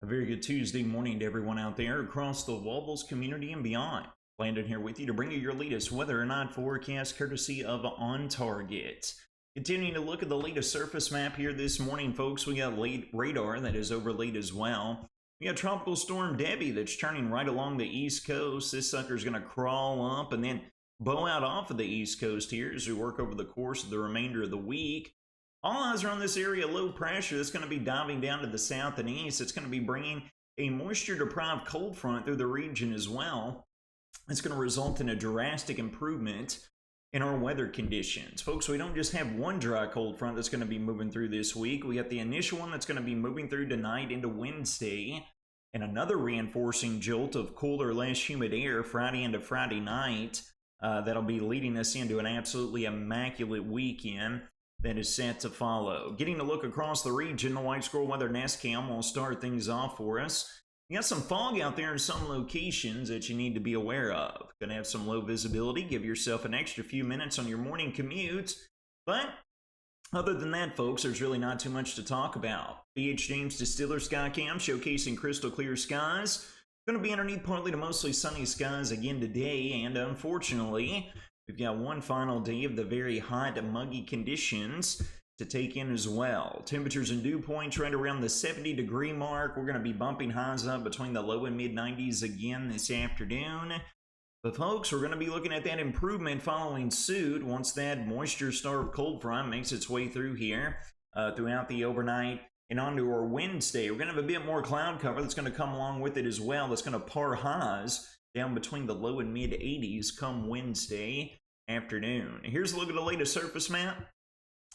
A very good Tuesday morning to everyone out there across the Wobbles community and beyond. Landon here with you to bring you your latest weather and night forecast courtesy of On Target. Continuing to look at the latest surface map here this morning, folks, we got late radar that is overlaid as well. We got Tropical Storm Debbie that's turning right along the East Coast. This sucker's going to crawl up and then bow out off of the East Coast here as we work over the course of the remainder of the week. All eyes are on this area low pressure that's going to be diving down to the south and east. It's going to be bringing a moisture-deprived cold front through the region as well. It's going to result in a drastic improvement in our weather conditions. Folks, we don't just have one dry cold front that's going to be moving through this week. We got the initial one that's going to be moving through tonight into Wednesday, and another reinforcing jolt of cooler, less humid air Friday into Friday night. That'll be leading us into an absolutely immaculate weekend that is set to follow. Getting a look across the region, the White Squirrel Weather Nest Cam will start things off for us. You got some fog out there in some locations that you need to be aware of. Gonna have some low visibility. Give yourself an extra few minutes on your morning commute. But other than that, folks, there's really not too much to talk about. BH James Distiller Sky Cam showcasing crystal clear skies. Going to be underneath partly to mostly sunny skies again today, and unfortunately, we've got one final day of the very hot, muggy conditions to take in as well. Temperatures and dew points right around the 70-degree mark. We're going to be bumping highs up between the low and mid-90s again this afternoon. But folks, we're going to be looking at that improvement following suit once that moisture-starved cold front makes its way through here throughout the overnight and onto our Wednesday. We're going to have a bit more cloud cover that's going to come along with it as well. That's going to par highs down between the low and mid 80s come Wednesday afternoon. Here's a look at the latest surface map.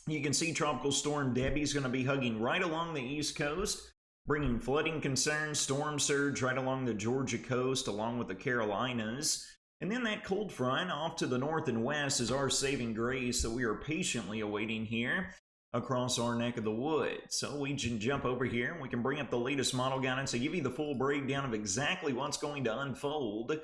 You can see Tropical Storm Debbie is going to be hugging right along the East Coast, bringing flooding concerns, storm surge right along the Georgia coast, along with the Carolinas. And then that cold front off to the north and west is our saving grace that we are patiently awaiting here across our neck of the woods. So we can jump over here and we can bring up the latest model guidance to give you the full breakdown of exactly what's going to unfold.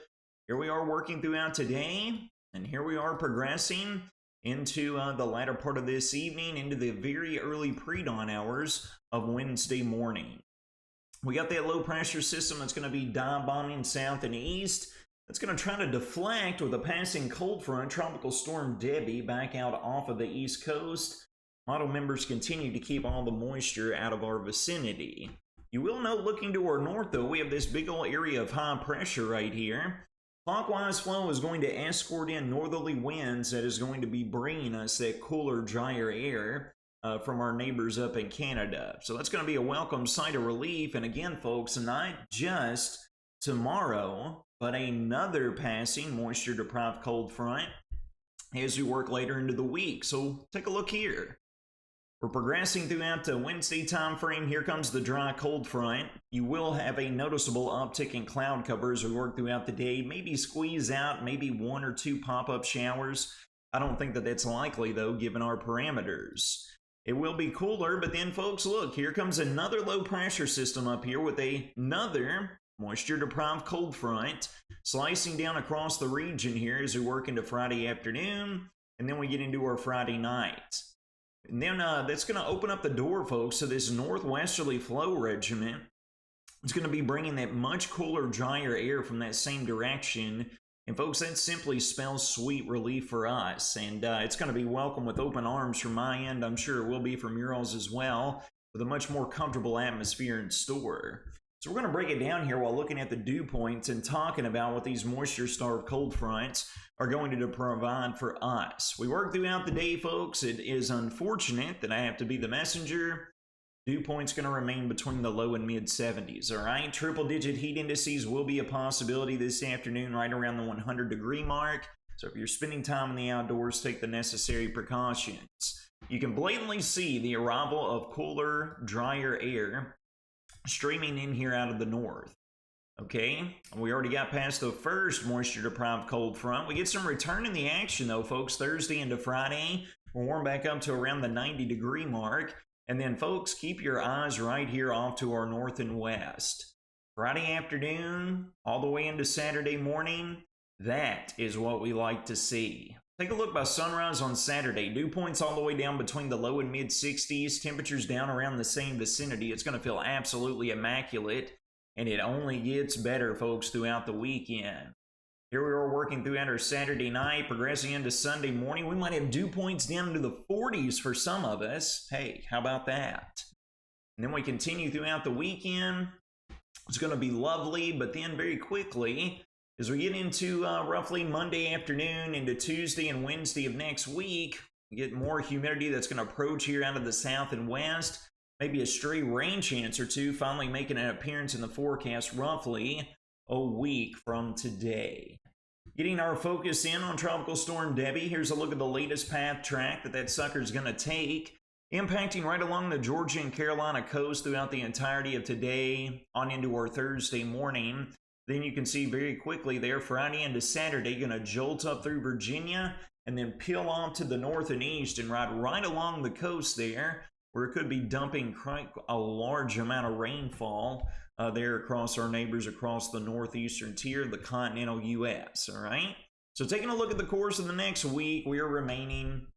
Here we are working throughout today, and here we are progressing into the latter part of this evening, into the very early pre-dawn hours of Wednesday morning. We got that low pressure system that's going to be dive bombing south and east. That's going to try to deflect with a passing cold front, Tropical Storm Debbie, back out off of the East Coast. Model members continue to keep all the moisture out of our vicinity. You will note, looking to our north, though, we have this big old area of high pressure right here. Clockwise flow is going to escort in northerly winds that is going to be bringing us that cooler, drier air from our neighbors up in Canada. So that's going to be a welcome sight of relief. And again, folks, not just tomorrow, but another passing moisture-deprived cold front as we work later into the week. So take a look here. We're progressing throughout the Wednesday time frame. Here comes the dry cold front. You will have a noticeable uptick in cloud cover as we work throughout the day. Maybe squeeze out maybe one or two pop-up showers. I don't think that that's likely, though, given our parameters. It will be cooler, but then, folks, look, here comes another low pressure system up here with another moisture-deprived cold front slicing down across the region here as we work into Friday afternoon, and then we get into our Friday night. And then that's going to open up the door, folks, to this northwesterly flow regiment. It's going to be bringing that much cooler, drier air from that same direction. And, folks, that simply spells sweet relief for us. And it's going to be welcome with open arms from my end. I'm sure it will be from yours as well, with a much more comfortable atmosphere in store. So we're going to break it down here while looking at the dew points and talking about what these moisture-starved cold fronts are going to provide for us. We work throughout the day, folks. It is unfortunate that I have to be the messenger. Dew point's going to remain between the low and mid-70s, all right? Triple-digit heat indices will be a possibility this afternoon right around the 100-degree mark. So if you're spending time in the outdoors, take the necessary precautions. You can blatantly see the arrival of cooler, drier air streaming in here out of the north. Okay, we already got past the first moisture-deprived cold front. We get some return in the action, though, folks, Thursday into Friday. We'll warm back up to around the 90-degree mark. And then, folks, keep your eyes right here off to our north and west. Friday afternoon, all the way into Saturday morning, that is what we like to see. Take a look by sunrise on Saturday. Dew points all the way down between the low and mid 60s. Temperatures down around the same vicinity. It's going to feel absolutely immaculate, and it only gets better, folks, throughout the weekend. Here we are working throughout our Saturday night, progressing into Sunday morning. We might have dew points down into the 40s for some of us. Hey, how about that? And then we continue throughout the weekend. It's going to be lovely, but then very quickly, as we get into roughly Monday afternoon into Tuesday and Wednesday of next week, we get more humidity that's going to approach here out of the south and west. Maybe a stray rain chance or two finally making an appearance in the forecast roughly a week from today. Getting our focus in on Tropical Storm Debbie, here's a look at the latest path track that sucker's going to take. Impacting right along the Georgia and Carolina coast throughout the entirety of today on into our Thursday morning. Then you can see very quickly there, Friday into Saturday, going to jolt up through Virginia and then peel off to the north and east and ride right along the coast there, where it could be dumping quite a large amount of rainfall there across our neighbors across the northeastern tier of the continental U.S., all right? So taking a look at the course of the next week, we are remaining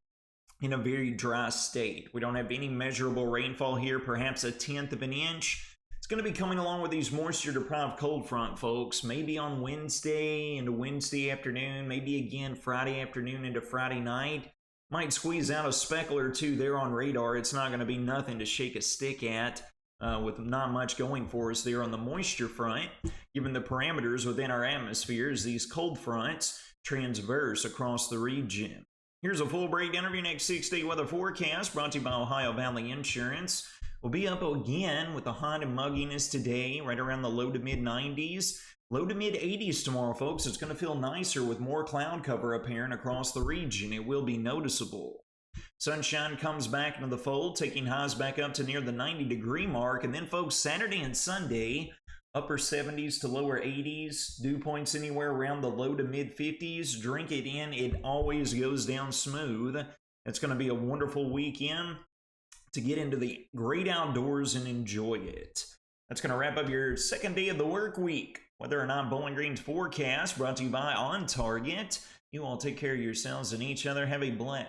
in a very dry state. We don't have any measurable rainfall here, perhaps 1/10 of an inch. It's going to be coming along with these moisture-deprived cold front, folks. Maybe on Wednesday into Wednesday afternoon, maybe again Friday afternoon into Friday night. Might squeeze out a speckle or two there on radar. It's not going to be nothing to shake a stick at with not much going for us there on the moisture front, given the parameters within our atmosphere as these cold fronts transverse across the region. Here's a full breakdown of your next 6-day weather forecast brought to you by Ohio Valley Insurance. We'll be up again with the hot and mugginess today, right around the low to mid 90s. Low to mid 80s tomorrow, folks. It's going to feel nicer with more cloud cover apparent across the region. It will be noticeable. Sunshine comes back into the fold, taking highs back up to near the 90-degree mark. And then, folks, Saturday and Sunday, upper 70s to lower 80s. Dew points anywhere around the low to mid 50s. Drink it in. It always goes down smooth. It's going to be a wonderful weekend to get into the great outdoors and enjoy it. That's going to wrap up your second day of the work week. Whether or not Bowling Green's forecast brought to you by On Target. You all take care of yourselves and each other. Have a blessed